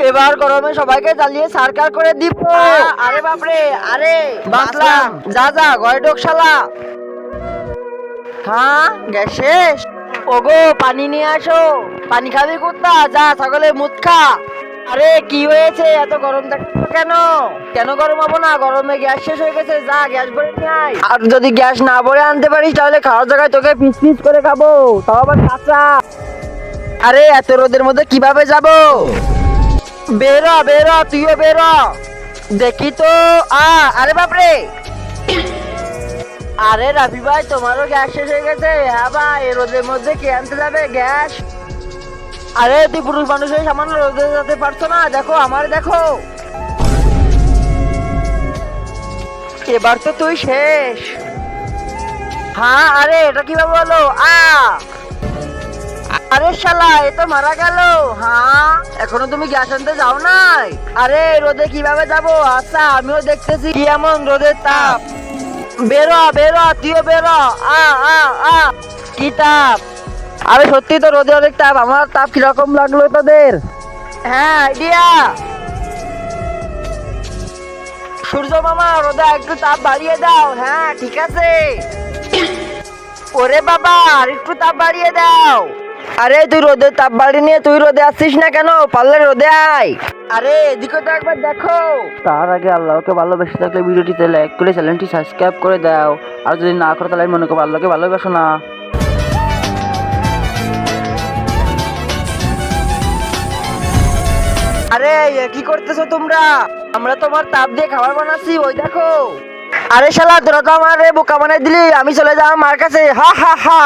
এবার গরমে সবাইকে জ্বালিয়ে সারকার করে দিব। আরে বাপরে, আরে বাঁচলাম। যা যা ঘরে ঢোক শালা। হ্যাঁ, গ্যাস শেষ। ওগো পানি নিয়ে আসো। পানি খাবি কুত্তা? যা ছাগলের মুত খা। আরে কি হয়েছে, এত গরম দেখছো কেন? কেন গরম হবো না? গরমে গ্যাস শেষ হয়ে গেছে, যা গ্যাস ভরে নিয়ে আয়। আর যদি গ্যাস না ভরে আনতে পারিস তাহলে খাওয়ার জায়গায় তোকে পিস পিস করে খাবো, তাও আবার কাঁচা। আরে এত রোদের মধ্যে কিভাবে যাব? বেরো বেরো, তুইও বেরো। দেখি তো। আরে বাপরে। আরে রাফি ভাই, তোমারও গ্যাস শেষ হয়ে গেছে? হ্যাঁ ভাই, এই রোদের মধ্যে কে আনতে যাবে গ্যাস? আরে তুই পুরুষ মানুষ হয়ে সামান্য রোদে যেতে পারছো না? দেখো আমার, দেখো। এবার তো তুই শেষ। হ্যাঁ, আরে এটা কিভাবে হলো? আরে শালা, এ তো মারা গেল। হ্যাঁ, এখনো তুমি গ্যাস আনতে যাও নাই? আরে রোদে কিভাবে যাব? আচ্ছা আমিও দেখতেছি কি এমন রোদের তাপ। বেরো বেরো, তুইও বেরো। আ আ আ কি তাপ! আরে সত্যি তো রোদে অনেক তাপ। আমার তাপ কিরকম লাগলো তোদের? হ্যাঁ, আইডিয়া। সূর্য মামা, রোদে একটু তাপ বাড়িয়ে দাও। হ্যাঁ ঠিক আছে। ওরে বাবা, আর একটু তাপ বাড়িয়ে দাও। আরে তুই রোদের তাপ বাড়ি নিয়ে তুই রোদে আসছিস না কেন? পারলে রোদে আয়। আরে এদিকে তো একবার দেখো। তার আগে আল্লাহকে ভালোবেসে থাকলে ভিডিওটিতে লাইক করে চ্যানেলটি সাবস্ক্রাইব করে দাও। আর যদি না করো তাহলে মনে করো আল্লাহকে ভালোবাসো না। আরে কি করতেছো তোমরা? আমরা তোমার তাপ দিয়ে খাবার বানাচ্ছি, ওই দেখো। আরে শালা, তোরা তো আমার বোকা বানাই দিলি। আমি চলে যাও মার কাছে। হা হা হা।